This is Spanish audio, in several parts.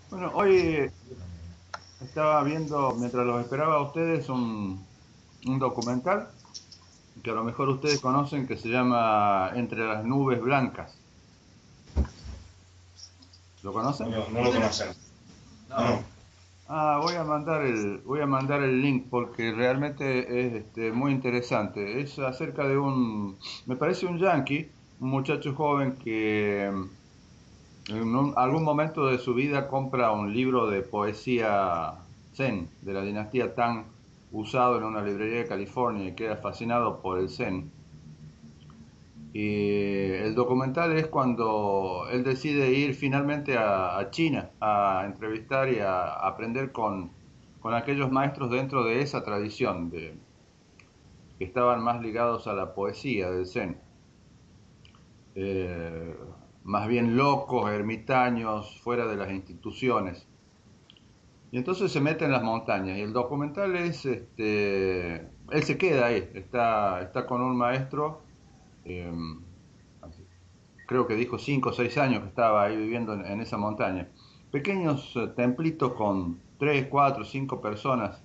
Bueno, hoy estaba viendo, mientras los esperaba a ustedes, un documental que a lo mejor ustedes conocen que se llama Entre las nubes blancas. ¿Lo No, conocen? no lo conocen. No. Voy a mandar el link porque realmente es muy interesante. Es acerca de me parece un yankee, un muchacho joven que en algún momento de su vida compra un libro de poesía Zen de la dinastía Tang usado en una librería de California y queda fascinado por el Zen. Y el documental es cuando él decide ir finalmente a China a entrevistar y a aprender con aquellos maestros dentro de esa tradición que estaban más ligados a la poesía del Zen. Eh, Más bien locos, ermitaños, fuera de las instituciones. Y entonces se mete en las montañas y el documental él se queda ahí, está con un maestro, eh, creo que dijo 5 o 6 años que estaba ahí viviendo en esa montaña. Pequeños templitos con 3, 4, 5 personas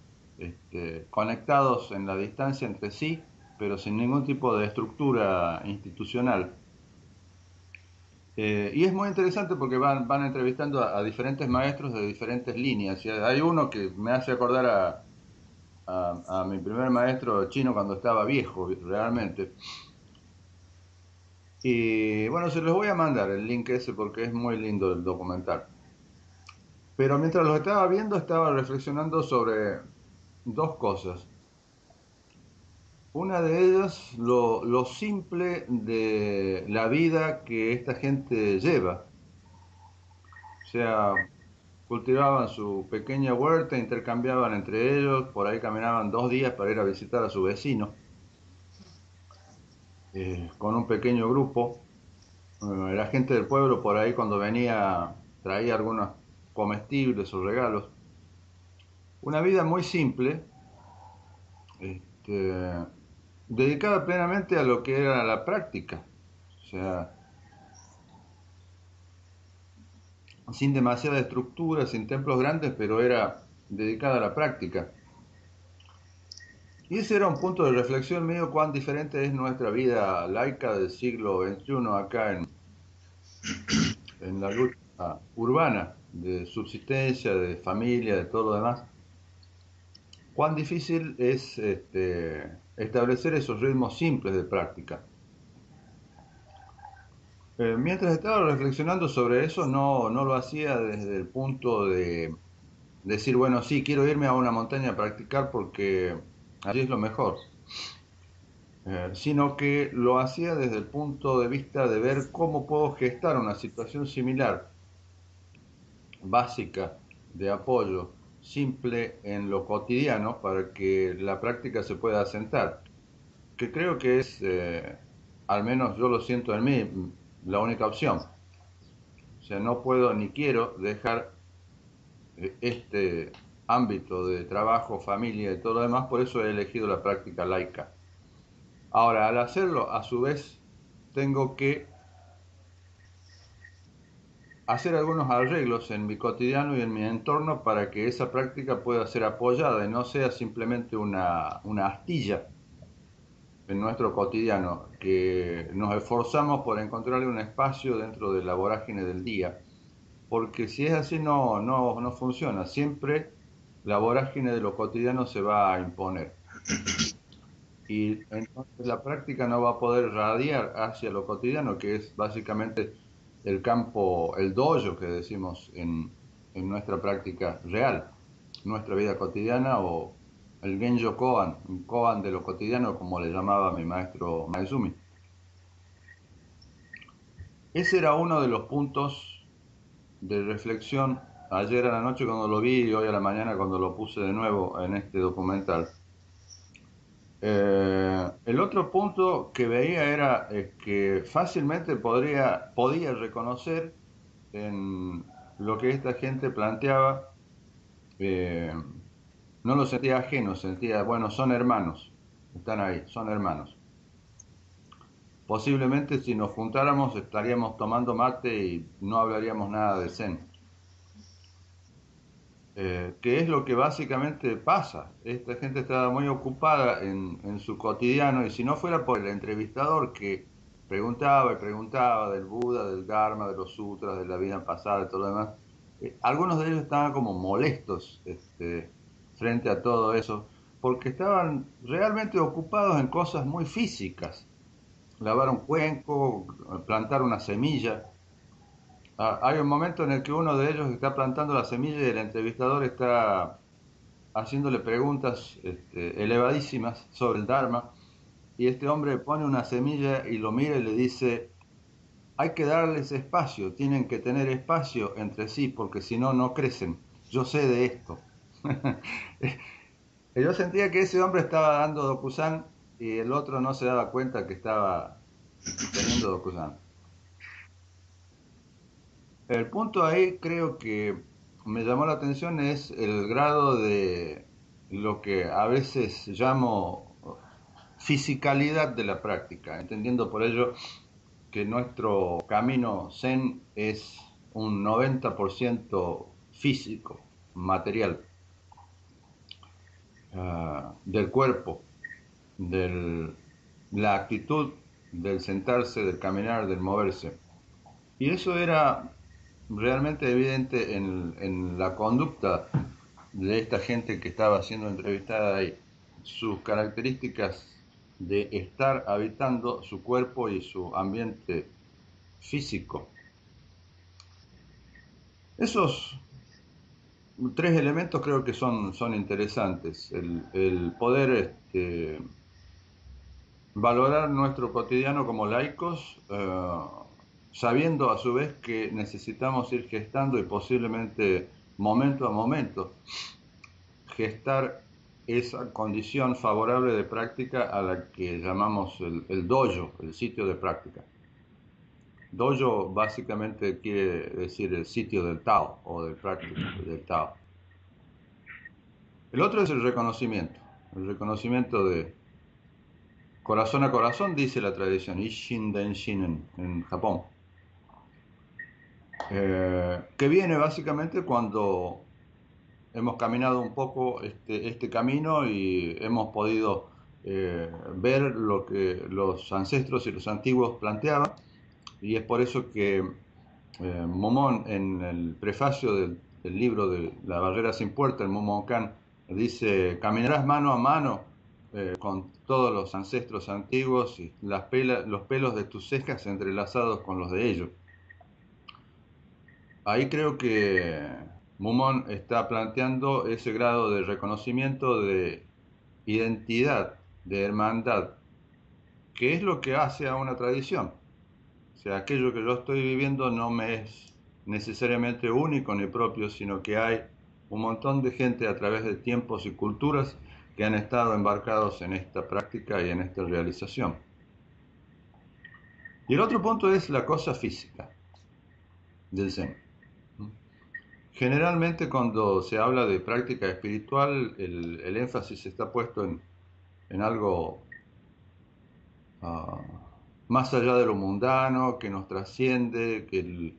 conectados en la distancia entre sí, pero sin ningún tipo de estructura institucional. Y es muy interesante porque van entrevistando a diferentes maestros de diferentes líneas. Y hay uno que me hace acordar a mi primer maestro chino cuando estaba viejo, realmente. Y bueno, se los voy a mandar el link ese porque es muy lindo el documental. Pero mientras lo estaba viendo, estaba reflexionando sobre dos cosas. Una de ellas, lo simple de la vida que esta gente lleva. O sea, cultivaban su pequeña huerta, intercambiaban entre ellos, por ahí caminaban 2 días para ir a visitar a su vecino, con un pequeño grupo. La gente del pueblo por ahí cuando venía traía algunos comestibles o regalos. Una vida muy simple, este, dedicada plenamente a lo que era la práctica. O sea, sin demasiada estructura, sin templos grandes, pero era dedicada a la práctica. Y ese era un punto de reflexión mío, cuán diferente es nuestra vida laica del siglo XXI acá en la lucha urbana de subsistencia, de familia, de todo lo demás. Cuán difícil es establecer esos ritmos simples de práctica. Mientras estaba reflexionando sobre eso, no lo hacía desde el punto de decir, bueno, sí, quiero irme a una montaña a practicar porque allí es lo mejor. Sino que lo hacía desde el punto de vista de ver cómo puedo gestar una situación similar, básica, de apoyo, simple en lo cotidiano para que la práctica se pueda asentar, que creo que es, al menos yo lo siento en mí, la única opción. O sea, no puedo ni quiero dejar este ámbito de trabajo, familia y todo lo demás, por eso he elegido la práctica laica. Ahora, al hacerlo, a su vez, tengo que hacer algunos arreglos en mi cotidiano y en mi entorno para que esa práctica pueda ser apoyada y no sea simplemente una astilla en nuestro cotidiano, que nos esforzamos por encontrarle un espacio dentro de la vorágine del día, porque si es así no funciona, siempre la vorágine de lo cotidiano se va a imponer y entonces la práctica no va a poder radiar hacia lo cotidiano, que es básicamente el campo, el dojo que decimos en nuestra práctica real, nuestra vida cotidiana o el Genjo Koan, un Koan de lo cotidiano como le llamaba mi maestro Maezumi. Ese era uno de los puntos de reflexión ayer a la noche cuando lo vi y hoy a la mañana cuando lo puse de nuevo en este documental. El otro punto que veía era que fácilmente podía reconocer en lo que esta gente planteaba, eh, no lo sentía ajeno, sentía, bueno, son hermanos, están ahí, son hermanos. Posiblemente si nos juntáramos estaríamos tomando mate y no hablaríamos nada de Zen. que es lo que básicamente pasa. Esta gente estaba muy ocupada en su cotidiano y si no fuera por el entrevistador que preguntaba y preguntaba del Buda, del Dharma, de los sutras, de la vida pasada y todo lo demás, algunos de ellos estaban como molestos frente a todo eso, porque estaban realmente ocupados en cosas muy físicas, lavar un cuenco, plantar una semilla. Hay un momento en el que uno de ellos está plantando la semilla y el entrevistador está haciéndole preguntas elevadísimas sobre el Dharma y este hombre pone una semilla y lo mira y le dice, hay que darles espacio, tienen que tener espacio entre sí porque si no, no crecen. Yo sé de esto. Yo sentía que ese hombre estaba dando Dokusan y el otro no se daba cuenta que estaba teniendo Dokusan. El punto ahí creo que me llamó la atención es el grado de lo que a veces llamo fisicalidad de la práctica, entendiendo por ello que nuestro camino Zen es un 90% físico, material, del cuerpo, de la actitud, del sentarse, del caminar, del moverse. Y eso era realmente evidente en la conducta de esta gente que estaba siendo entrevistada ahí. Sus características de estar habitando su cuerpo y su ambiente físico. Esos tres elementos creo que son interesantes. El poder valorar nuestro cotidiano como laicos, sabiendo a su vez que necesitamos ir gestando y posiblemente momento a momento gestar esa condición favorable de práctica a la que llamamos el dojo, el sitio de práctica. Dojo básicamente quiere decir el sitio del Tao o del práctica del Tao. El otro es el reconocimiento de corazón a corazón, dice la tradición, Ishin Denshinen en Japón, que viene básicamente cuando hemos caminado un poco este camino y hemos podido ver lo que los ancestros y los antiguos planteaban, y es por eso que Momón en el prefacio del libro de La barrera sin puerta, el Momonkan, dice, caminarás mano a mano con todos los ancestros antiguos y los pelos de tus cejas entrelazados con los de ellos. Ahí creo que Mumon está planteando ese grado de reconocimiento de identidad, de hermandad, que es lo que hace a una tradición. O sea, aquello que yo estoy viviendo no me es necesariamente único ni propio, sino que hay un montón de gente a través de tiempos y culturas que han estado embarcados en esta práctica y en esta realización. Y el otro punto es la cosa física del Zen. Generalmente cuando se habla de práctica espiritual, el énfasis está puesto en algo uh, más allá de lo mundano, que nos trasciende, que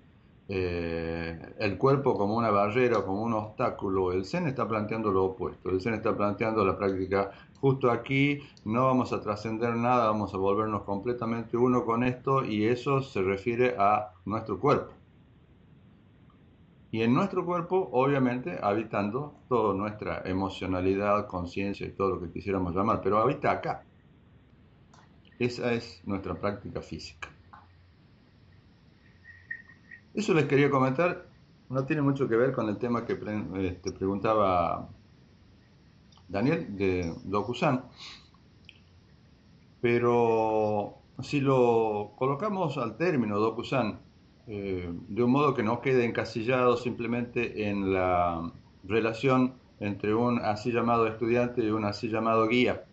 el cuerpo como una barrera, como un obstáculo. El Zen está planteando lo opuesto. El Zen está planteando la práctica justo aquí, no vamos a trascender nada, vamos a volvernos completamente uno con esto y eso se refiere a nuestro cuerpo. Y en nuestro cuerpo, obviamente, habitando toda nuestra emocionalidad, conciencia y todo lo que quisiéramos llamar, pero habita acá. Esa es nuestra práctica física. Eso les quería comentar, no tiene mucho que ver con el tema que preguntaba Daniel de Dokusan, pero si lo colocamos al término Dokusan, de un modo que no quede encasillado simplemente en la relación entre un así llamado estudiante y un así llamado guía,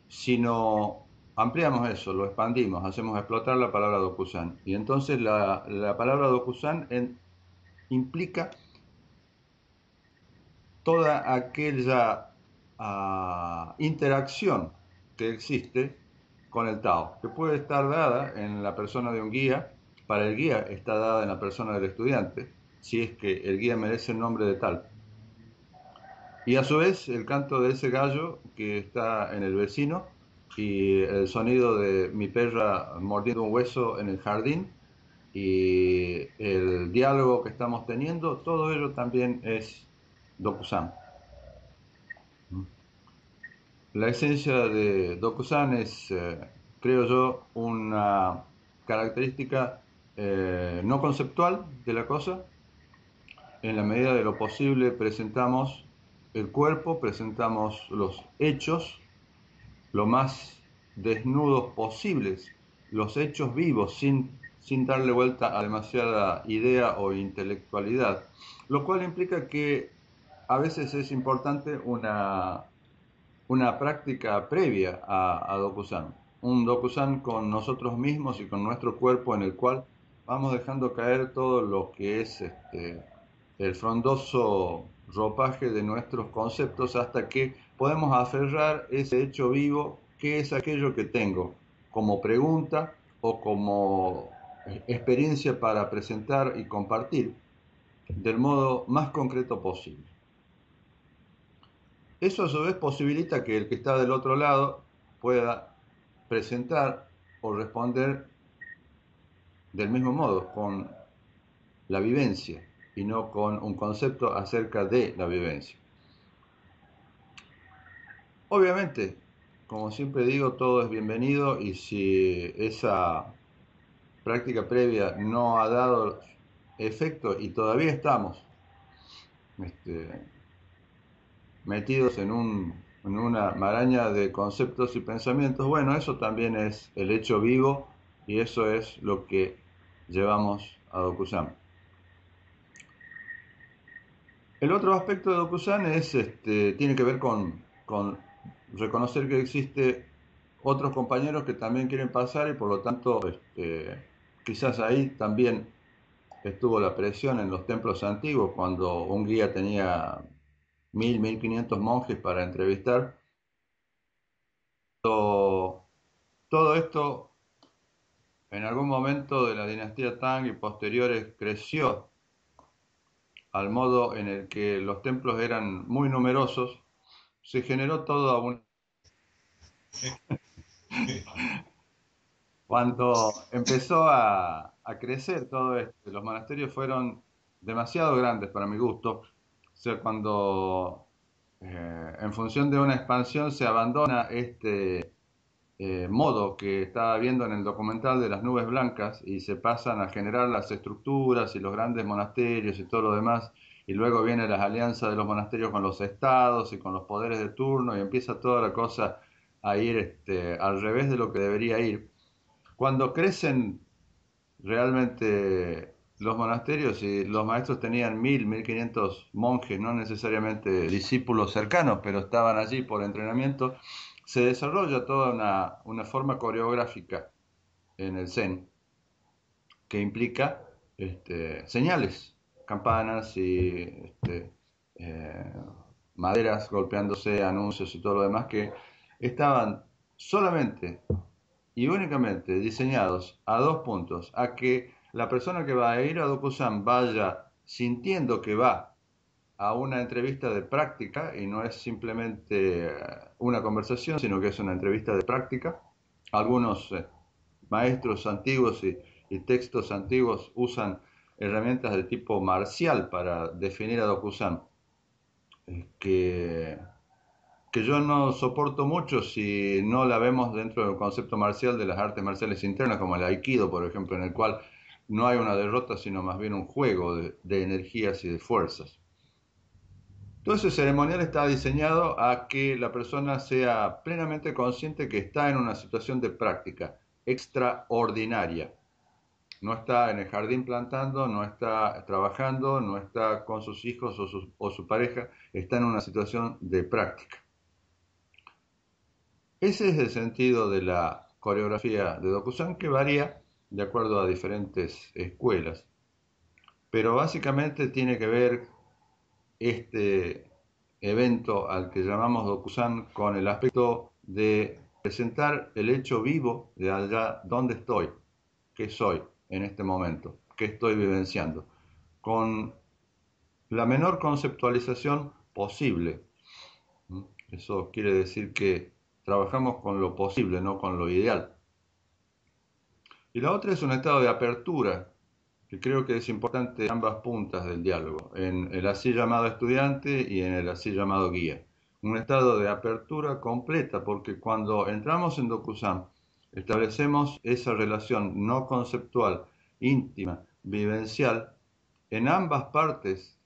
sino ampliamos eso, lo expandimos, hacemos explotar la palabra Dokusan. Y entonces la palabra Dokusan implica toda aquella interacción que existe con el Tao, que puede estar dada en la persona de un guía, para el guía está dada en la persona del estudiante, si es que el guía merece el nombre de tal. Y a su vez el canto de ese gallo que está en el vecino y el sonido de mi perra mordiendo un hueso en el jardín y el diálogo que estamos teniendo, todo ello también es Dokusan. La esencia de Dokusan es, creo yo, una característica no conceptual de la cosa. En la medida de lo posible presentamos el cuerpo, presentamos los hechos lo más desnudos posibles, los hechos vivos, sin darle vuelta a demasiada idea o intelectualidad, lo cual implica que a veces es importante una práctica previa a Dokusan, un Dokusan con nosotros mismos y con nuestro cuerpo en el cual vamos dejando caer todo lo que es el frondoso ropaje de nuestros conceptos hasta que podemos aferrar ese hecho vivo que es aquello que tengo como pregunta o como experiencia para presentar y compartir del modo más concreto posible. Eso a su vez posibilita que el que está del otro lado pueda presentar o responder del mismo modo, con la vivencia y no con un concepto acerca de la vivencia. Obviamente, como siempre digo, todo es bienvenido y si esa práctica previa no ha dado efecto y todavía estamos este, metidos en una maraña de conceptos y pensamientos, bueno, eso también es el hecho vivo y eso es lo que llevamos a Dokusan. El otro aspecto de Dokusan tiene que ver con reconocer que existe otros compañeros que también quieren pasar y por lo tanto quizás ahí también estuvo la presión en los templos antiguos cuando un guía tenía 1500 monjes para entrevistar. Todo esto en algún momento de la dinastía Tang y posteriores creció al modo en el que los templos eran muy numerosos, se generó toda una... Cuando empezó a crecer todo esto, los monasterios fueron demasiado grandes para mi gusto. O sea, cuando en función de una expansión se abandona este modo que estaba viendo en el documental de las nubes blancas y se pasan a generar las estructuras y los grandes monasterios y todo lo demás, y luego vienen las alianzas de los monasterios con los estados y con los poderes de turno y empieza toda la cosa a ir al revés de lo que debería ir. Cuando crecen realmente los monasterios y los maestros tenían 1500 monjes, no necesariamente discípulos cercanos, pero estaban allí por entrenamiento, se desarrolla toda una forma coreográfica en el Zen que implica señales, campanas y eh, maderas golpeándose, anuncios y todo lo demás que estaban solamente y únicamente diseñados a dos puntos, a que la persona que va a ir a Dokusan vaya sintiendo que va a una entrevista de práctica y no es simplemente una conversación, sino que es una entrevista de práctica. Algunos maestros antiguos y textos antiguos usan herramientas de tipo marcial para definir a Dokusan, que que yo no soporto mucho si no la vemos dentro del concepto marcial de las artes marciales internas, como el aikido, por ejemplo, en el cual no hay una derrota, sino más bien un juego de energías y de fuerzas. Todo ese ceremonial está diseñado a que la persona sea plenamente consciente que está en una situación de práctica extraordinaria. No está en el jardín plantando, no está trabajando, no está con sus hijos o su pareja, está en una situación de práctica. Ese es el sentido de la coreografía de Dokusan que varía de acuerdo a diferentes escuelas, pero básicamente tiene que ver este evento al que llamamos Dokusan con el aspecto de presentar el hecho vivo de allá donde estoy, qué soy en este momento, qué estoy vivenciando, con la menor conceptualización posible. Eso quiere decir que trabajamos con lo posible, no con lo ideal. Y la otra es un estado de apertura, que creo que es importante en ambas puntas del diálogo, en el así llamado estudiante y en el así llamado guía. Un estado de apertura completa, porque cuando entramos en DocuSign, establecemos esa relación no conceptual, íntima, vivencial. En ambas partes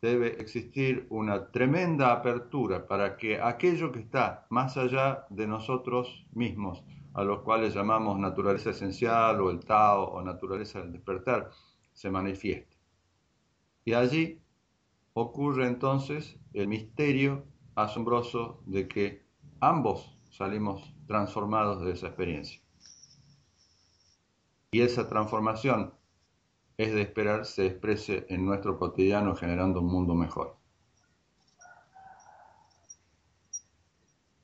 debe existir una tremenda apertura para que aquello que está más allá de nosotros mismos, a los cuales llamamos naturaleza esencial o el Tao o naturaleza del despertar, se manifieste. Y allí ocurre entonces el misterio asombroso de que ambos salimos transformados de esa experiencia. Y esa transformación es de esperar se exprese en nuestro cotidiano generando un mundo mejor.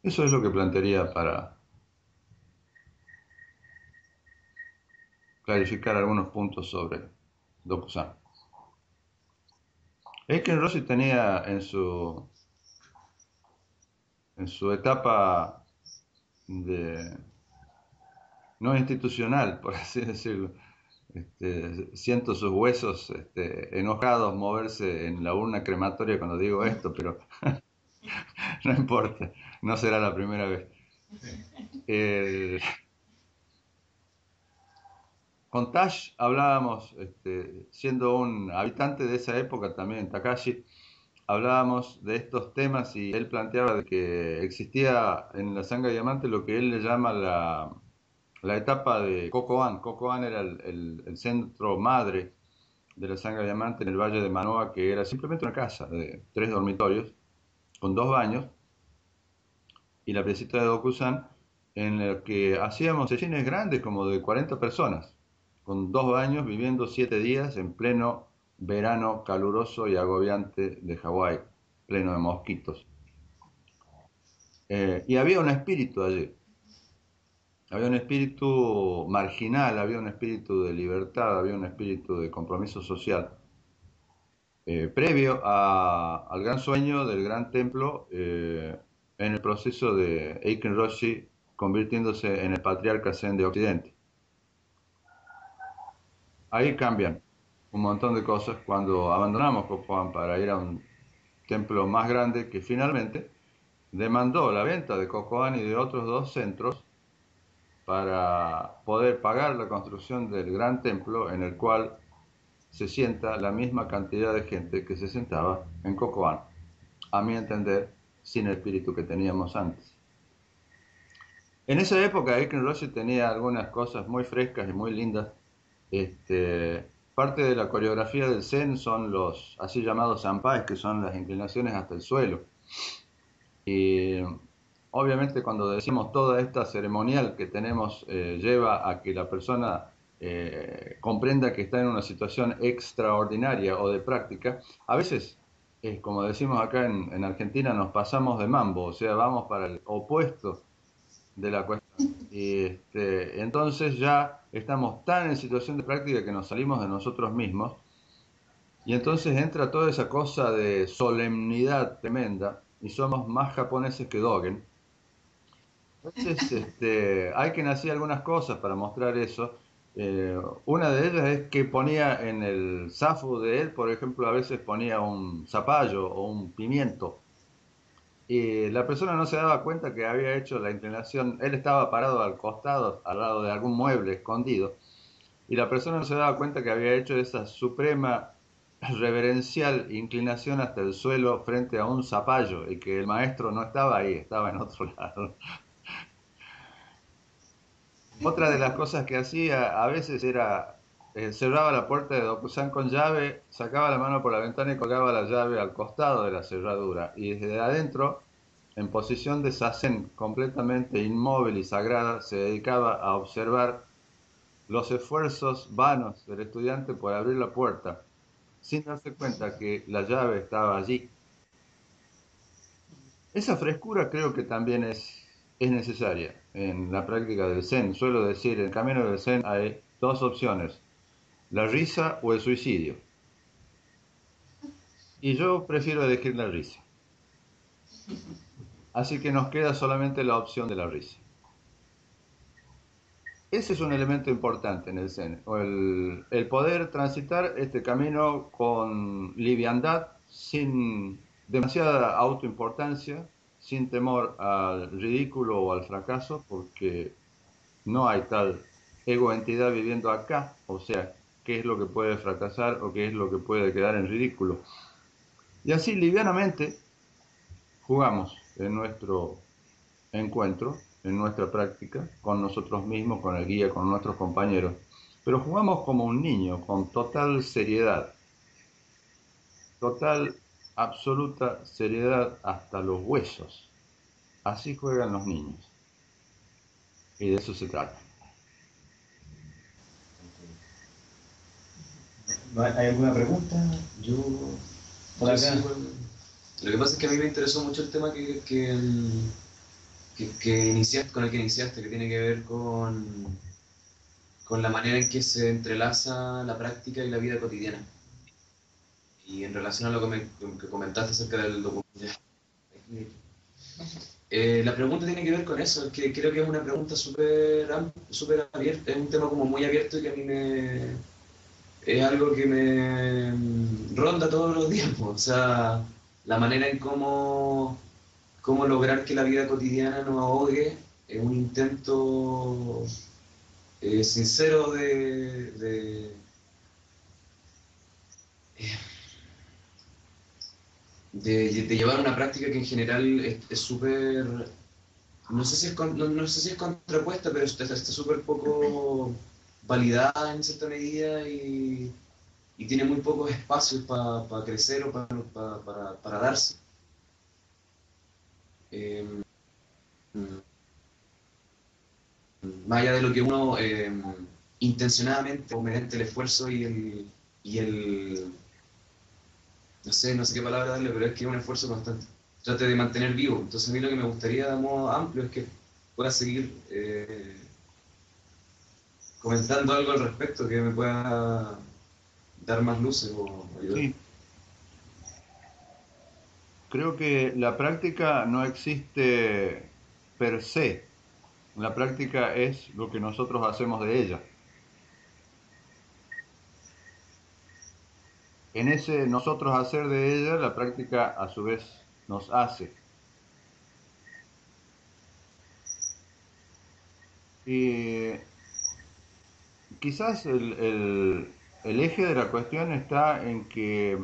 Eso es lo que plantearía para clarificar algunos puntos sobre DocuSign. Eiken Rossi tenía en su etapa de no institucional, por así decirlo, siento sus huesos enojados moverse en la urna crematoria cuando digo esto, pero no importa, no será la primera vez. Eh, con Tash hablábamos, siendo un habitante de esa época también, Takashi, hablábamos de estos temas y él planteaba de que existía en la Sangha Diamante lo que él le llama la etapa de Kokoan. Kokoan era el centro madre de la Sangha Diamante en el Valle de Manoa, que era simplemente una casa de 3 dormitorios con 2 baños y la piecita de Dokusan en la que hacíamos sesiones grandes como de 40 personas, con 2 baños viviendo 7 días en pleno verano caluroso y agobiante de Hawái, pleno de mosquitos. Y había un espíritu allí, había un espíritu marginal, había un espíritu de libertad, había un espíritu de compromiso social, previo al gran sueño del gran templo en el proceso de Eiken Roshi convirtiéndose en el patriarca Zen de Occidente. Ahí cambian un montón de cosas cuando abandonamos Kokoan para ir a un templo más grande que finalmente demandó la venta de Kokoan y de otros 2 centros para poder pagar la construcción del gran templo en el cual se sienta la misma cantidad de gente que se sentaba en Kokoan, a mi entender, sin el espíritu que teníamos antes. En esa época, Eiken Roshi tenía algunas cosas muy frescas y muy lindas. Parte de la coreografía del Zen son los así llamados zanpais, que son las inclinaciones hasta el suelo. Y obviamente cuando decimos toda esta ceremonial que tenemos lleva a que la persona comprenda que está en una situación extraordinaria o de práctica, a veces, como decimos acá en Argentina, nos pasamos de mambo, o sea, vamos para el opuesto de la cuestión. Y entonces ya estamos tan en situación de práctica que nos salimos de nosotros mismos y entonces entra toda esa cosa de solemnidad tremenda y somos más japoneses que Dogen. Entonces hay que hacer algunas cosas para mostrar eso. Una de ellas es que ponía en el zafu de él, por ejemplo, a veces ponía un zapallo o un pimiento y la persona no se daba cuenta que había hecho la inclinación, él estaba parado al costado, al lado de algún mueble escondido, y la persona no se daba cuenta que había hecho esa suprema reverencial inclinación hasta el suelo frente a un zapallo, y que el maestro no estaba ahí, estaba en otro lado. Otra de las cosas que hacía a veces era cerraba la puerta de Dokusan con llave, sacaba la mano por la ventana y colgaba la llave al costado de la cerradura. Y desde adentro, en posición de zazen, completamente inmóvil y sagrada, se dedicaba a observar los esfuerzos vanos del estudiante por abrir la puerta, sin darse cuenta que la llave estaba allí. Esa frescura creo que también es necesaria en la práctica del Zen. Suelo decir, en el camino del Zen hay 2 opciones, la risa o el suicidio. Y yo prefiero elegir la risa. Así que nos queda solamente la opción de la risa. Ese es un elemento importante en el Zen, o el poder transitar este camino con liviandad, sin demasiada autoimportancia, sin temor al ridículo o al fracaso, porque no hay tal ego-entidad viviendo acá, o sea, qué es lo que puede fracasar o qué es lo que puede quedar en ridículo. Y así livianamente jugamos en nuestro encuentro, en nuestra práctica, con nosotros mismos, con el guía, con nuestros compañeros. Pero jugamos como un niño, con total seriedad, total, absoluta seriedad hasta los huesos. Así juegan los niños. Y de eso se trata. ¿Hay alguna pregunta? Yo, por Yo acá. sí, bueno. Lo que pasa es que a mí me interesó mucho el tema que iniciaste, con el que iniciaste, que tiene que ver con la manera en que se entrelaza la práctica y la vida cotidiana. Y en relación a lo que comentaste acerca del documental. La pregunta tiene que ver con eso, que creo que es una pregunta súper abierta, es un tema como muy abierto y que a mí es algo que me ronda todos los días, pues. O sea, la manera en cómo lograr que la vida cotidiana no ahogue es un intento sincero de llevar una práctica que en general es súper, no sé si no sé si es contrapuesta, pero está súper poco validada en cierta medida y tiene muy pocos espacios para crecer o para darse. Eh, Más allá de lo que uno intencionadamente o mediante el esfuerzo no sé qué palabra darle, pero es que es un esfuerzo constante. Trate de mantener vivo. Entonces a mí lo que me gustaría de modo amplio es que pueda seguir comentando algo al respecto que me pueda dar más luces o ayudar. Sí, creo que la práctica no existe per se. La práctica es lo que nosotros hacemos de ella. En ese nosotros hacer de ella, la práctica a su vez nos hace. Y quizás el eje de la cuestión está en que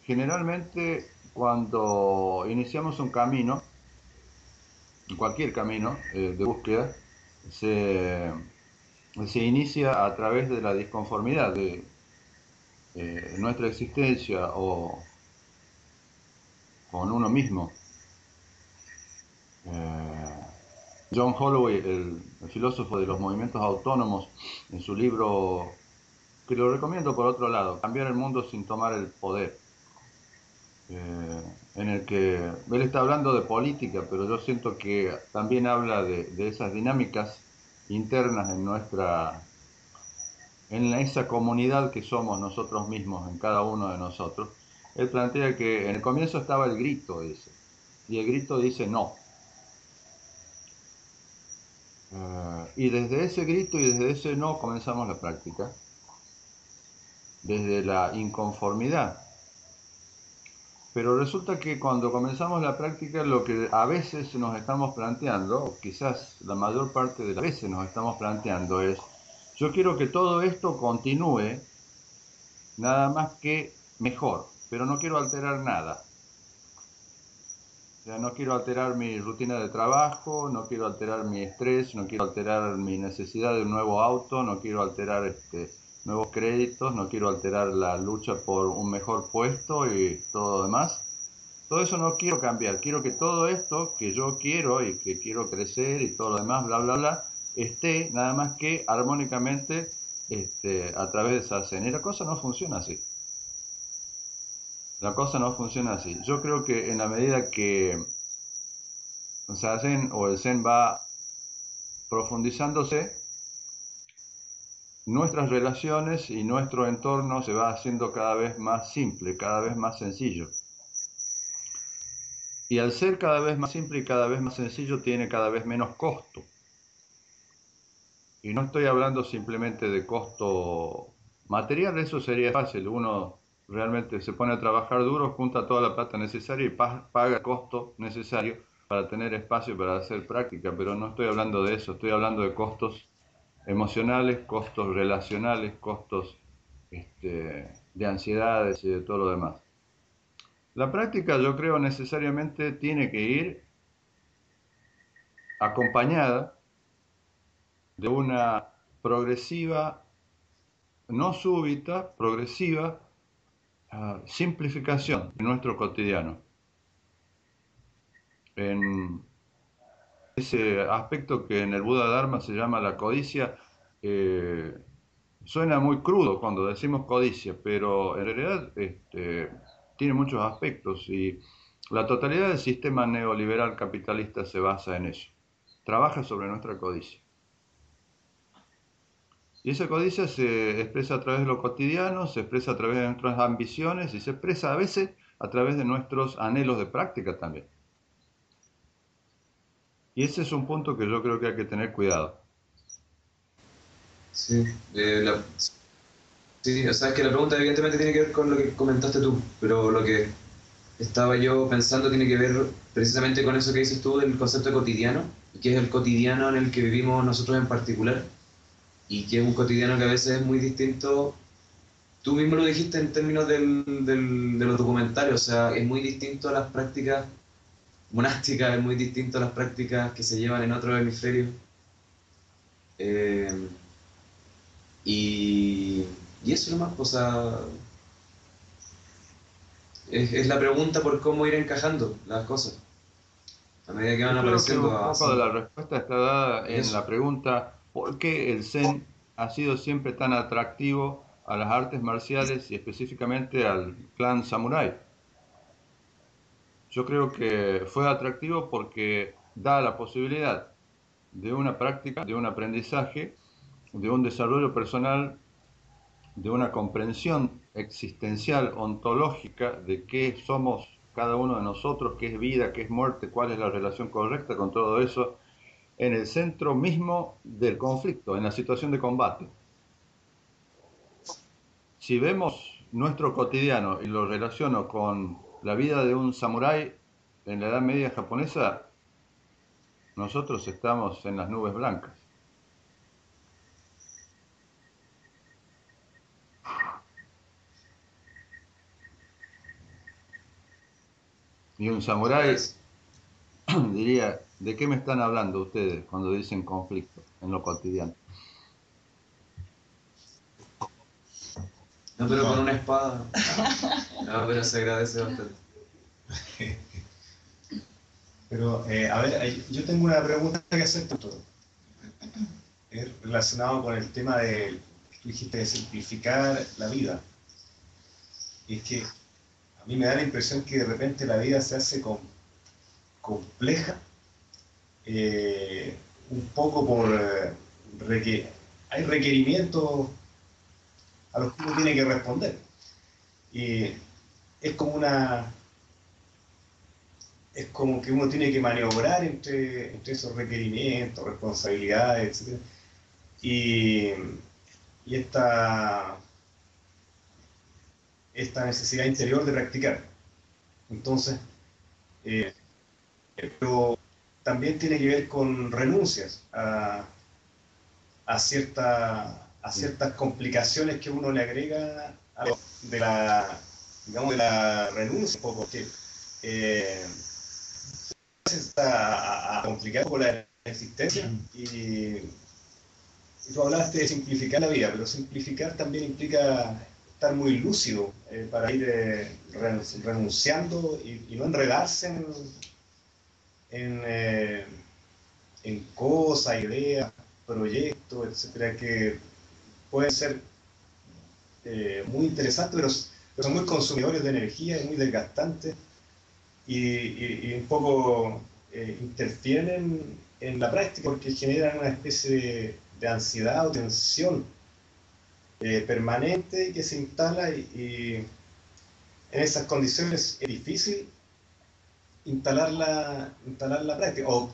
generalmente cuando iniciamos un camino, cualquier camino de búsqueda, se, se inicia a través de la disconformidad de nuestra existencia o con uno mismo. Eh, John Holloway, el filósofo de los movimientos autónomos, en su libro, que lo recomiendo por otro lado, Cambiar el mundo sin tomar el poder, en el que él está hablando de política, pero yo siento que también habla de esas dinámicas internas en esa comunidad que somos nosotros mismos, en cada uno de nosotros. Él plantea que en el comienzo estaba el grito, dice, y el grito dice no. Y desde ese grito y desde ese no comenzamos la práctica, desde la inconformidad. Pero resulta que cuando comenzamos la práctica, lo que a veces nos estamos planteando, o quizás la mayor parte de las veces nos estamos planteando es, yo quiero que todo esto continúe nada más que mejor, pero no quiero alterar nada. O sea, no quiero alterar mi rutina de trabajo, no quiero alterar mi estrés, no quiero alterar mi necesidad de un nuevo auto, no quiero alterar nuevos créditos, no quiero alterar la lucha por un mejor puesto y todo lo demás. Todo eso no quiero cambiar. Quiero que todo esto que yo quiero y que quiero crecer y todo lo demás, bla, bla, bla, esté nada más que armónicamente a través de Sazen. Y la cosa no funciona así. La cosa no funciona así. Yo creo que en la medida que Sazen o el Zen va profundizándose, nuestras relaciones y nuestro entorno se va haciendo cada vez más simple, cada vez más sencillo. Y al ser cada vez más simple y cada vez más sencillo, tiene cada vez menos costo. Y no estoy hablando simplemente de costo material, eso sería fácil. Uno realmente se pone a trabajar duro, junta toda la plata necesaria y paga el costo necesario para tener espacio para hacer práctica, pero no estoy hablando de eso, estoy hablando de costos emocionales, costos relacionales, costos de ansiedades y de todo lo demás. La práctica, yo creo, necesariamente tiene que ir acompañada de una progresiva, no súbita, progresiva simplificación de nuestro cotidiano. En ese aspecto que en el Buda Dharma se llama la codicia, eh, suena muy crudo cuando decimos codicia, pero en realidad tiene muchos aspectos y la totalidad del sistema neoliberal capitalista se basa en eso. Trabaja sobre nuestra codicia. Y esa codicia se expresa a través de lo cotidiano, se expresa a través de nuestras ambiciones y se expresa a veces a través de nuestros anhelos de práctica también. Y ese es un punto que yo creo que hay que tener cuidado. Sí, sí, o sea, es que la pregunta evidentemente tiene que ver con lo que comentaste tú, pero lo que estaba yo pensando tiene que ver precisamente con eso que dices tú del concepto de cotidiano, que es el cotidiano en el que vivimos nosotros en particular, y que es un cotidiano que a veces es muy distinto. Tú mismo lo dijiste en términos de los documentales, o sea, es muy distinto a las prácticas monásticas, es muy distinto a las prácticas que se llevan en otros hemisferios. Eh, y, y eso nomás, o sea, es la pregunta por cómo ir encajando las cosas a medida que van Yo creo que apareciendo un poco de así. la respuesta está dada Y en eso. la pregunta ¿por qué el Zen ha sido siempre tan atractivo a las artes marciales y específicamente al clan samurái? Yo creo que fue atractivo porque da la posibilidad de una práctica, de un aprendizaje, de un desarrollo personal, de una comprensión existencial, ontológica de qué somos cada uno de nosotros, qué es vida, qué es muerte, cuál es la relación correcta con todo eso, en el centro mismo del conflicto, en la situación de combate. Si vemos nuestro cotidiano y lo relaciono con la vida de un samurái en la Edad Media japonesa, nosotros estamos en las nubes blancas. Y un samurái diría, ¿de qué me están hablando ustedes cuando dicen conflicto en lo cotidiano? No, pero con No, una espada. No, pero se agradece bastante. pero a ver, yo tengo una pregunta que hacer, doctor. Es relacionado con el tema de, tú dijiste, de simplificar la vida. Y es que a mí me da la impresión que de repente la vida se hace compleja, un poco por hay requerimientos a los que uno tiene que responder. Y es como es como que uno tiene que maniobrar entre esos requerimientos, responsabilidades, etc. Y, y esta necesidad interior de practicar. Entonces, eh, pero también tiene que ver con renuncias a ciertas complicaciones que uno le agrega de la, digamos, de la renuncia un poco, que está a complicar con la existencia y tú hablaste de simplificar la vida, pero simplificar también implica estar muy lúcido para ir renunciando y no enredarse en, eh, en cosas, ideas, proyectos, etcétera, que pueden ser muy interesantes, pero son muy consumidores de energía y muy desgastantes y un poco interfieren en la práctica porque generan una especie de ansiedad o tensión permanente que se instala y en esas condiciones es difícil instalar la práctica, o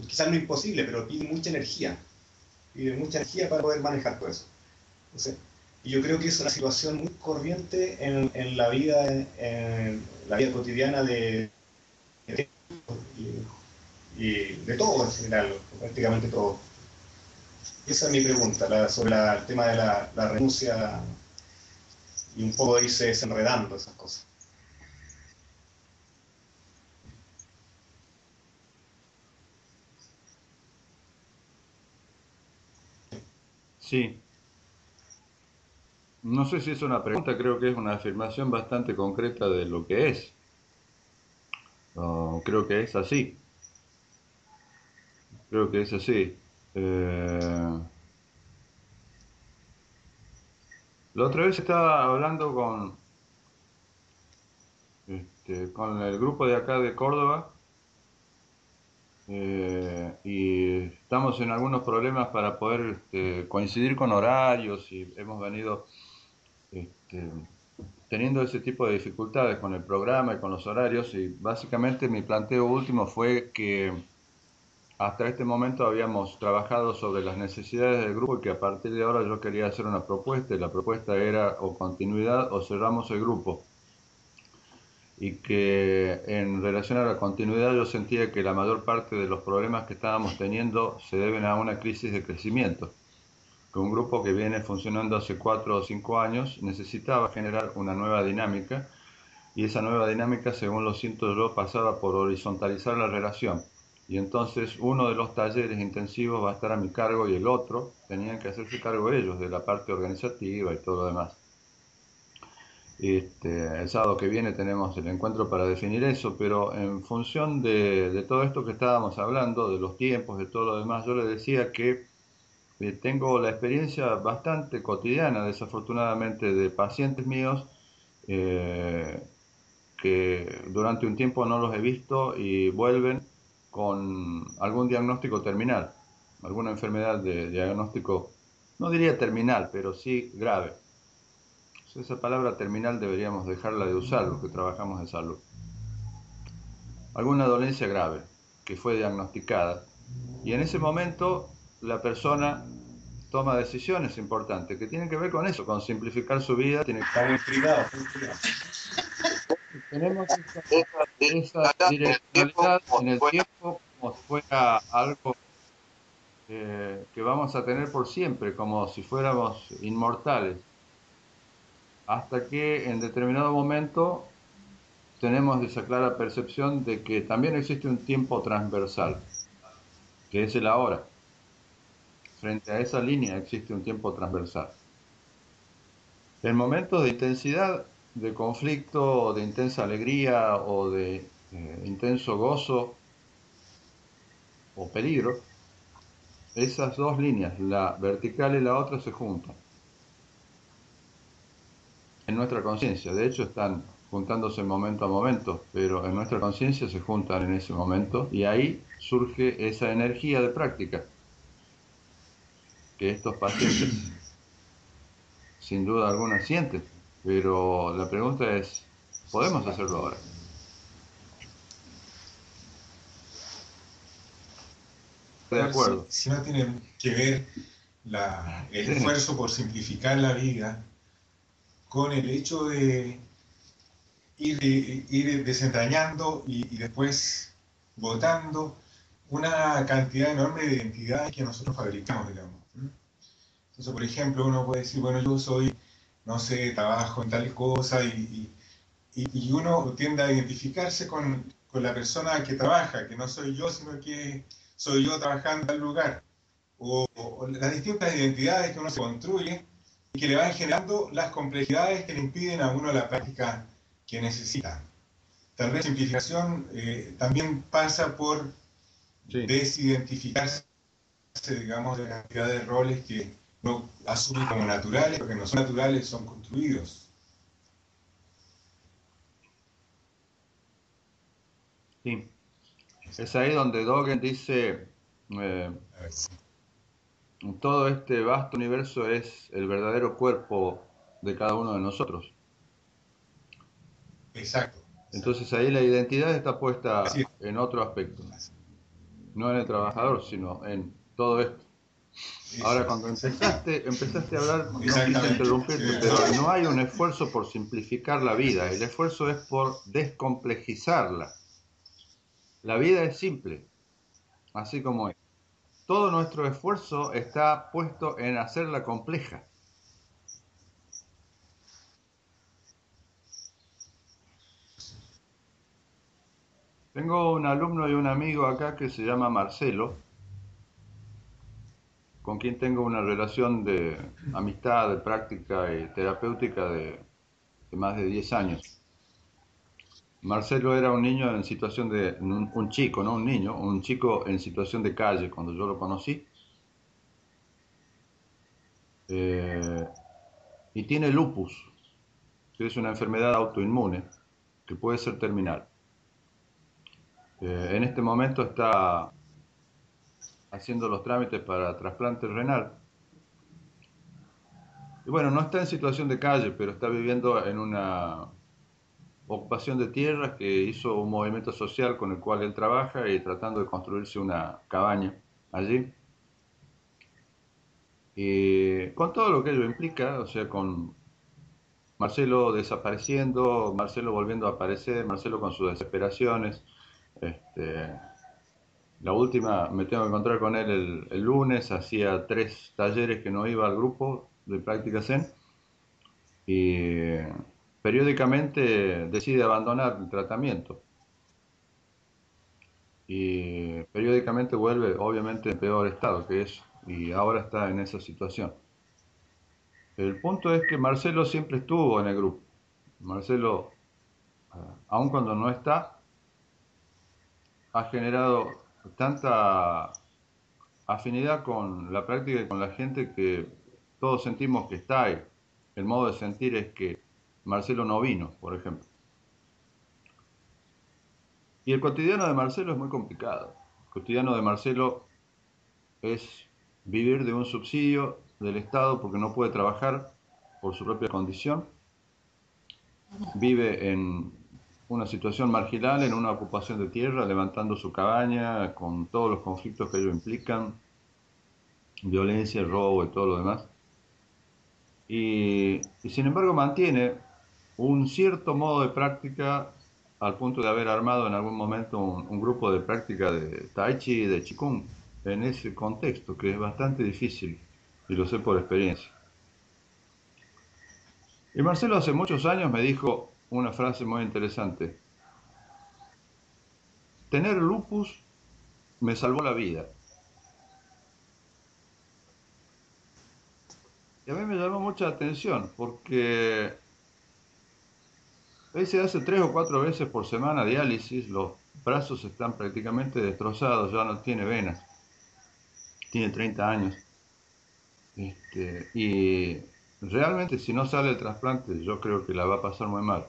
quizás no imposible, pero pide mucha energía para poder manejar todo eso. Entonces, y yo creo que es una situación muy corriente en la vida cotidiana y de todo en general, prácticamente todo. Esa es mi pregunta, sobre el tema de la renuncia y un poco irse desenredando esas cosas. Sí, no sé si es una pregunta, creo que es una afirmación bastante concreta de lo que es. Creo que es así, creo que es así. Eh, la otra vez estaba hablando con el grupo de acá de Córdoba, y estamos en algunos problemas para poder coincidir con horarios y hemos venido este, teniendo ese tipo de dificultades con el programa y con los horarios, y básicamente mi planteo último fue que hasta este momento habíamos trabajado sobre las necesidades del grupo y que a partir de ahora yo quería hacer una propuesta, y la propuesta era o continuidad o cerramos el grupo. Y que en relación a la continuidad yo sentía que la mayor parte de los problemas que estábamos teniendo se deben a una crisis de crecimiento, que un grupo que viene funcionando hace 4 o 5 años necesitaba generar una nueva dinámica, y esa nueva dinámica, según lo siento yo, pasaba por horizontalizar la relación. Y entonces uno de los talleres intensivos va a estar a mi cargo y el otro tenían que hacerse cargo ellos de la parte organizativa y todo lo demás. El sábado que viene tenemos el encuentro para definir eso, pero en función de todo esto que estábamos hablando, de los tiempos, de todo lo demás, yo le decía que tengo la experiencia bastante cotidiana, desafortunadamente, de pacientes míos eh, que durante un tiempo no los he visto y vuelven con algún diagnóstico terminal, alguna enfermedad de diagnóstico, no diría terminal, pero sí grave. Esa palabra terminal deberíamos dejarla de usar los que trabajamos en salud. Alguna dolencia grave que fue diagnosticada, y en ese momento la persona toma decisiones importantes que tienen que ver con eso, con simplificar su vida. Está muy intrigado. Tenemos esa direccionalidad en el tiempo como si fuera algo que vamos a tener por siempre, como si fuéramos inmortales, hasta que en determinado momento tenemos esa clara percepción de que también existe un tiempo transversal, que es el ahora. Frente a esa línea existe un tiempo transversal. En momentos de intensidad, de conflicto, de intensa alegría o de intenso gozo o peligro, esas dos líneas, la vertical y la otra, se juntan en nuestra conciencia. De hecho, están juntándose momento a momento, pero en nuestra conciencia se juntan en ese momento, y ahí surge esa energía de práctica que estos pacientes sin duda alguna sienten. Pero la pregunta es, ¿podemos hacerlo ahora? De A ver acuerdo. si no tiene que ver el esfuerzo por simplificar la vida con el hecho de ir desentrañando y después botando una cantidad enorme de identidades que nosotros fabricamos, digamos. Entonces, por ejemplo, uno puede decir, bueno, yo soy, no sé, trabajo en tal cosa, y uno tiende a identificarse con la persona que trabaja, que no soy yo, sino que soy yo trabajando en tal lugar. O las distintas identidades que uno se construye y que le van generando las complejidades que le impiden a uno la práctica que necesita. Tal vez simplificación también pasa por Sí. desidentificarse, digamos, de la cantidad de roles que uno asume como naturales, porque no son naturales, son construidos. Sí. Es ahí donde Dogen dice, A ver, sí. todo este vasto universo es el verdadero cuerpo de cada uno de nosotros. Exacto. Entonces ahí la identidad está Así puesta es. en otro aspecto, Así no en el trabajador, sino en todo esto. es. Ahora, cuando empezaste a hablar, no quise Exactamente. interrumpirte, pero no hay un esfuerzo por simplificar la vida, el esfuerzo es por descomplejizarla. La vida es simple, así como es. Todo nuestro esfuerzo está puesto en hacerla compleja. Tengo un alumno y un amigo acá que se llama Marcelo, con quien tengo una relación de amistad, de práctica y terapéutica de más de 10 años. Marcelo era un niño en situación de, un chico, no un niño, un chico en situación de calle cuando yo lo conocí. Eh, y tiene lupus, que es una enfermedad autoinmune que puede ser terminal. En este momento está haciendo los trámites para trasplante renal. Y bueno, no está en situación de calle, pero está viviendo en una ocupación de tierras que hizo un movimiento social con el cual él trabaja y tratando de construirse una cabaña allí. Y con todo lo que ello implica, o sea, con Marcelo desapareciendo, Marcelo volviendo a aparecer, Marcelo con sus desesperaciones. Este, la última me tengo que encontrar con él el lunes, hacía 3 talleres que no iba al grupo de práctica Zen y periódicamente decide abandonar el tratamiento y periódicamente vuelve obviamente en peor estado que eso y ahora está en esa situación. El punto es que Marcelo siempre estuvo en el grupo. Marcelo, aun cuando no está, ha generado tanta afinidad con la práctica y con la gente que todos sentimos que está ahí. El modo de sentir es que Marcelo no vino, por ejemplo. Y el cotidiano de Marcelo es muy complicado. El cotidiano de Marcelo es vivir de un subsidio del Estado porque no puede trabajar por su propia condición. Vive en una situación marginal, en una ocupación de tierra, levantando su cabaña, con todos los conflictos que ello implican, violencia, robo y todo lo demás. Y sin embargo mantiene un cierto modo de práctica al punto de haber armado en algún momento un grupo de práctica de Tai Chi y de Qigong en ese contexto, que es bastante difícil, y lo sé por experiencia. Y Marcelo hace muchos años me dijo una frase muy interesante: tener lupus me salvó la vida. Y a mí me llamó mucha atención porque él se hace 3 o 4 veces por semana diálisis, los brazos están prácticamente destrozados, ya no tiene venas, tiene 30 años. Y realmente si no sale el trasplante yo creo que la va a pasar muy mal.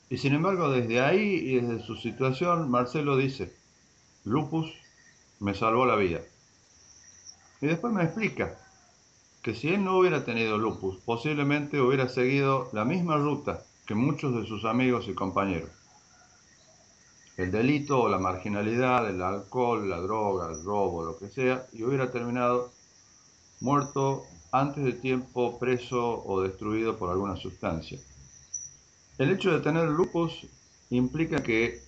Y sin embargo desde ahí y desde su situación Marcelo dice, lupus me salvó la vida. Y después me explica que si él no hubiera tenido lupus, posiblemente hubiera seguido la misma ruta que muchos de sus amigos y compañeros. El delito o la marginalidad, el alcohol, la droga, el robo, lo que sea, y hubiera terminado muerto antes de tiempo, preso o destruido por alguna sustancia. El hecho de tener lupus implica que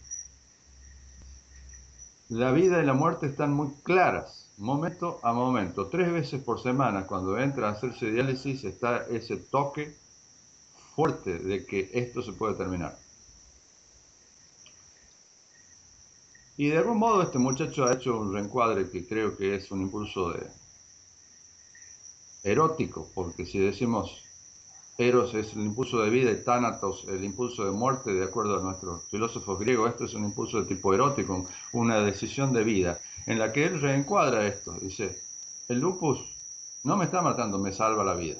la vida y la muerte están muy claras, momento a momento. 3 veces por semana, cuando entra a hacerse diálisis, está ese toque fuerte de que esto se puede terminar. Y de algún modo este muchacho ha hecho un reencuadre que creo que es un impulso erótico, porque si decimos Eros es el impulso de vida y Thanatos el impulso de muerte, de acuerdo a nuestros filósofos griegos, esto es un impulso de tipo erótico, una decisión de vida, en la que él reencuadra esto. Dice, el lupus no me está matando, me salva la vida.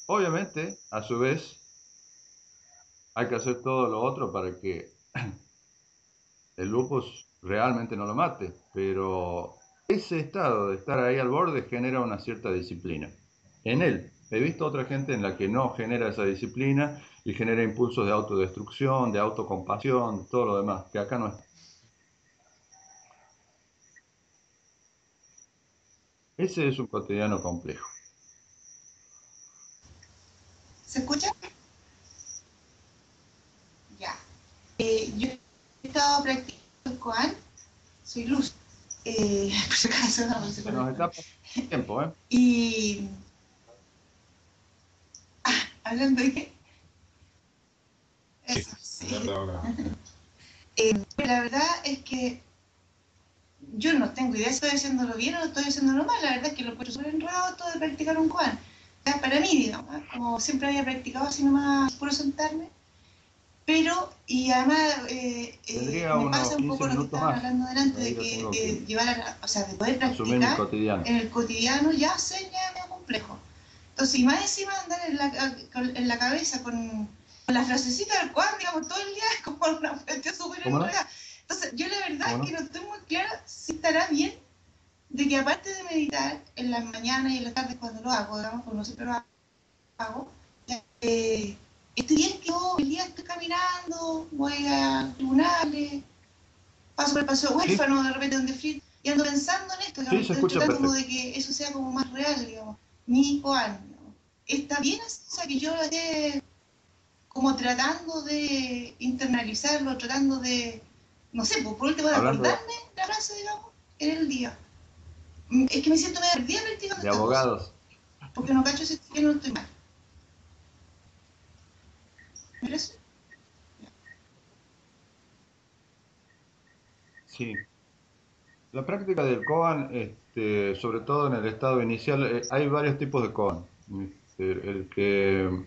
Obviamente, a su vez, hay que hacer todo lo otro para que el lupus realmente no lo mate, pero ese estado de estar ahí al borde genera una cierta disciplina. En él, he visto otra gente en la que no genera esa disciplina y genera impulsos de autodestrucción, de autocompasión, todo lo demás, que acá no es. Ese es un cotidiano complejo. ¿Se escucha? Ya. Yo he estado practicando el Koan, soy Luz. Por si acaso no se Se nos está pasando el tiempo, ¿eh? Y hablando de qué? Eso, sí. La verdad es que yo no tengo idea si estoy haciéndolo bien o no estoy haciéndolo mal. La verdad es que lo encuentro súper enredado esto de practicar un Koan. Para mí, digamos, ¿eh? Como siempre había practicado así nomás, puro sentarme. Pero, y además Tendría me unos pasa un 15 poco lo que minutos estaban más. hablando delante, Ahí de ya tengo que que llevar a la, o sea, de poder asumir mi practicar cotidiano. en el cotidiano ya se ya es medio complejo. Entonces, y más encima andar en la cabeza con la frasecita del Koan, digamos, todo el día es como una cuestión súper ¿Cómo no? enredada. Entonces, yo la verdad ¿Cómo es no? que no estoy muy clara si estará bien de que aparte de meditar en las mañanas y en las tardes cuando lo hago, digamos, porque no siempre lo hago, estoy bien que yo el día estoy caminando, voy a tribunales, paso por el paseo Sí, huérfano de repente donde fui, y ando pensando en esto, sí, digamos, se estoy escucha tratando como perfecto. de que eso sea como más real, digamos, mi Koan, digamos. Está bien, o sea, que yo esté como tratando de internalizarlo, tratando de, no sé, pues, por último de Hablando acordarme la frase, digamos, en el día. Es que me siento medio perdida practicando de esta cosa, abogados, porque no cacho si estoy bien o no estoy mal. ¿Me parece? sí. La práctica del koan, sobre todo en el estado inicial, hay varios tipos de koan. El que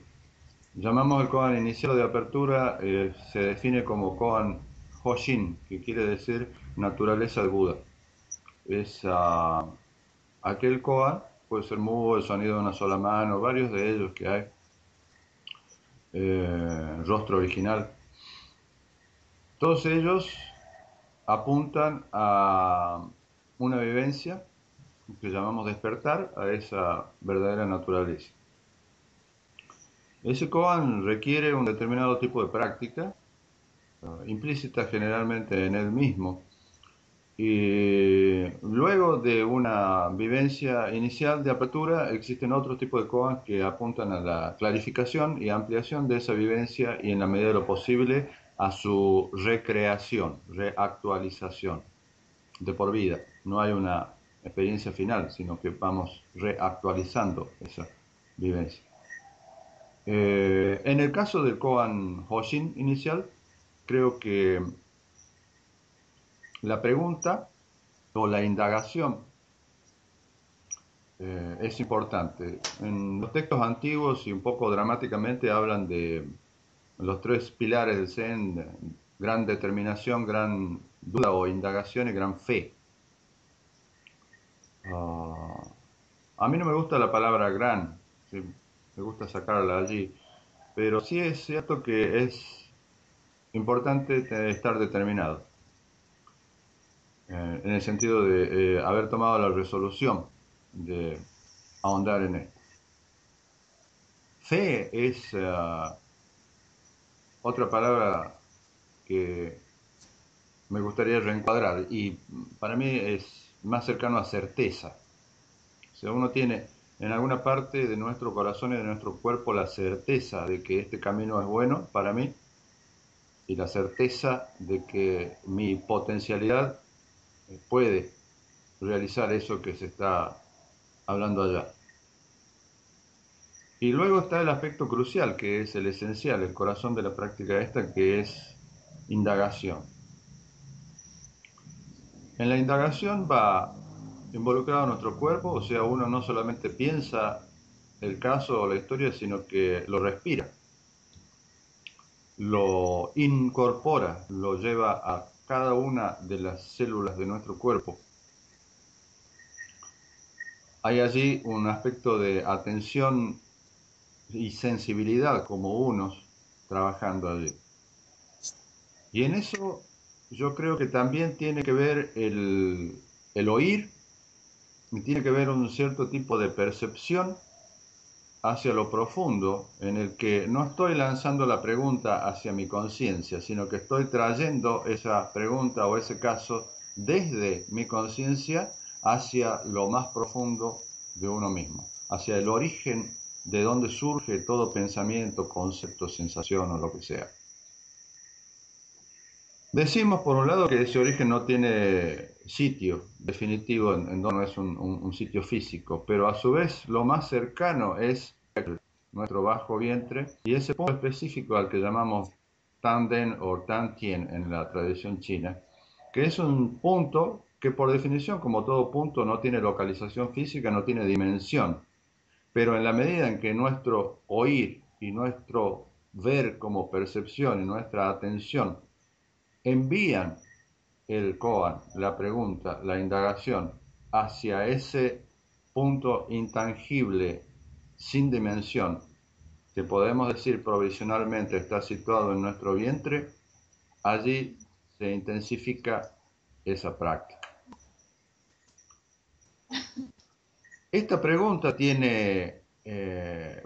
llamamos el koan inicial de apertura se define como koan Hoshin, que quiere decir naturaleza de Buda. Es aquel koan, puede ser mudo, el sonido de una sola mano, varios de ellos que hay, rostro original. Todos ellos apuntan a una vivencia que llamamos despertar a esa verdadera naturaleza. Ese koan requiere un determinado tipo de práctica, implícita generalmente en él mismo, y luego de una vivencia inicial de apertura existen otros tipos de koans que apuntan a la clarificación y ampliación de esa vivencia y en la medida de lo posible a su recreación, reactualización de por vida. No hay una experiencia final, sino que vamos reactualizando esa vivencia. En el caso del Koan Hoshin inicial, creo que la pregunta o la indagación es importante. En los textos antiguos y un poco dramáticamente hablan de los tres pilares del Zen: gran determinación, gran duda o indagación y gran fe. Uh, a mí no me gusta la palabra gran, ¿sí? Me gusta sacarla allí, pero sí es cierto que es importante estar determinado, en el sentido de haber tomado la resolución de ahondar en esto. Fe es otra palabra que me gustaría reencuadrar y para mí es más cercano a certeza. O sea, uno tiene en alguna parte de nuestro corazón y de nuestro cuerpo la certeza de que este camino es bueno para mí y la certeza de que mi potencialidad puede realizar eso que se está hablando allá. Y luego está el aspecto crucial, que es el esencial, el corazón de la práctica esta, que es indagación. En la indagación va involucrado nuestro cuerpo, o sea, uno no solamente piensa el caso o la historia, sino que lo respira, lo incorpora, lo lleva a cada una de las células de nuestro cuerpo. Hay allí un aspecto de atención y sensibilidad como unos trabajando allí. Y en eso yo creo que también tiene que ver el oír, y tiene que ver un cierto tipo de percepción hacia lo profundo, en el que no estoy lanzando la pregunta hacia mi conciencia, sino que estoy trayendo esa pregunta o ese caso desde mi conciencia hacia lo más profundo de uno mismo, hacia el origen de donde surge todo pensamiento, concepto, sensación o lo que sea. Decimos, por un lado, que ese origen no tiene sitio definitivo en donde no es un sitio físico, pero a su vez lo más cercano es nuestro bajo vientre y ese punto específico al que llamamos Tanden o Tantien en la tradición china, que es un punto que por definición, como todo punto, no tiene localización física, no tiene dimensión, pero en la medida en que nuestro oír y nuestro ver como percepción y nuestra atención envían el koan, la pregunta, la indagación, hacia ese punto intangible, sin dimensión, que podemos decir provisionalmente está situado en nuestro vientre, allí se intensifica esa práctica. Esta pregunta tiene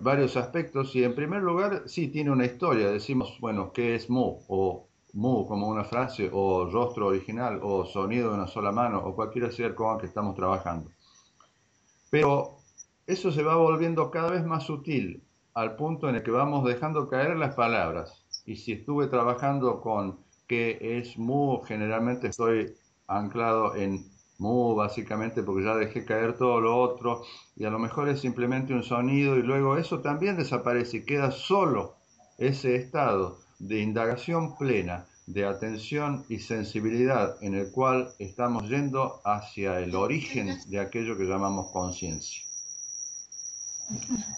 varios aspectos y en primer lugar sí tiene una historia. Decimos, bueno, ¿qué es Mu? O Mu como una frase, o rostro original, o sonido de una sola mano, o cualquiera sea el koan que estamos trabajando. Pero eso se va volviendo cada vez más sutil al punto en el que vamos dejando caer las palabras. Y si estuve trabajando con qué es Mu, generalmente estoy anclado en Mu básicamente porque ya dejé caer todo lo otro y a lo mejor es simplemente un sonido y luego eso también desaparece y queda solo ese estado de indagación plena, de atención y sensibilidad en el cual estamos yendo hacia el origen de aquello que llamamos conciencia.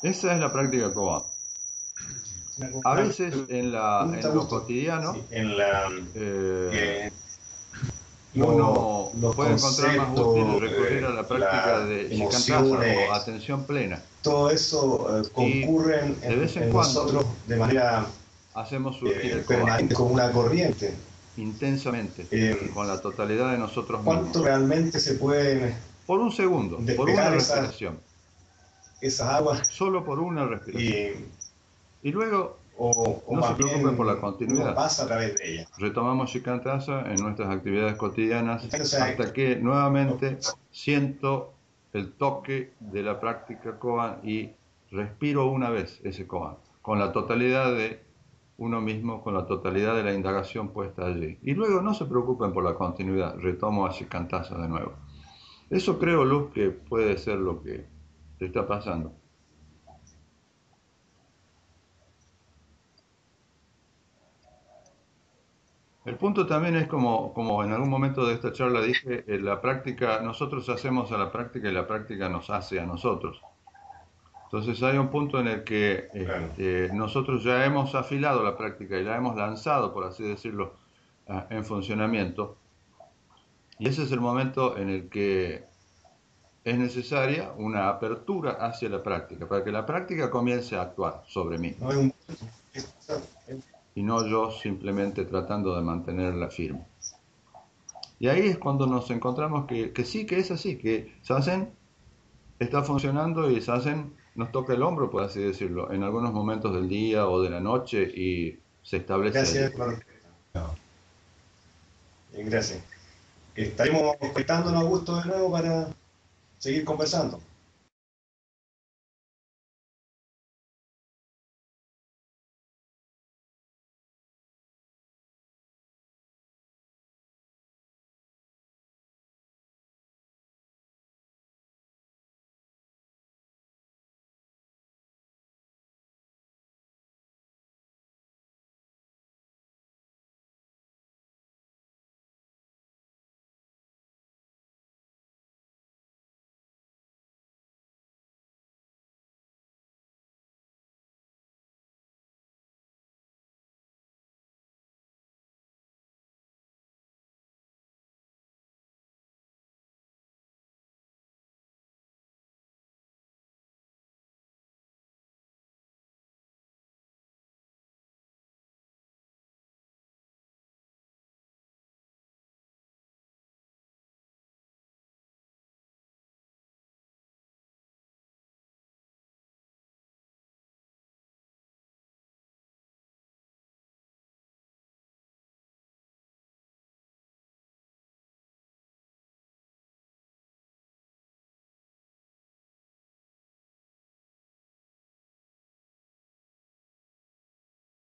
Esa es la práctica koan. A veces en lo cotidiano uno puede encontrar más útil recurrir a la práctica de shikantaza o atención plena. Todo eso concurren de vez en en cuando nosotros de manera hacemos surgir el permanente, como una corriente. Intensamente, con la totalidad de nosotros ¿Cuánto mismos. realmente se pueden Por un segundo, por una respiración. Esas aguas. Solo por una respiración. Y luego no se preocupen por la continuidad. Pasa a través de ella. Retomamos shikantaza en nuestras actividades cotidianas hasta que nuevamente siento el toque de la práctica koan y respiro una vez ese koan, con la totalidad de uno mismo, con la totalidad de la indagación puesta allí. Y luego no se preocupen por la continuidad, retomo a shikantaza de nuevo. Eso creo, Luz, que puede ser lo que te está pasando. El punto también es como en algún momento de esta charla dije, la práctica, nosotros hacemos a la práctica y la práctica nos hace a nosotros. Entonces hay un punto en el que nosotros ya hemos afilado la práctica y la hemos lanzado, por así decirlo, en funcionamiento. Y ese es el momento en el que es necesaria una apertura hacia la práctica, para que la práctica comience a actuar sobre mí. Y no yo simplemente tratando de mantenerla firme. Y ahí es cuando nos encontramos que sí, que es así, que Sazen está funcionando y Sazen nos toca el hombro, por así decirlo, en algunos momentos del día o de la noche y se establece. Gracias, Gracias. Estaremos conectándonos a gusto de nuevo para seguir conversando.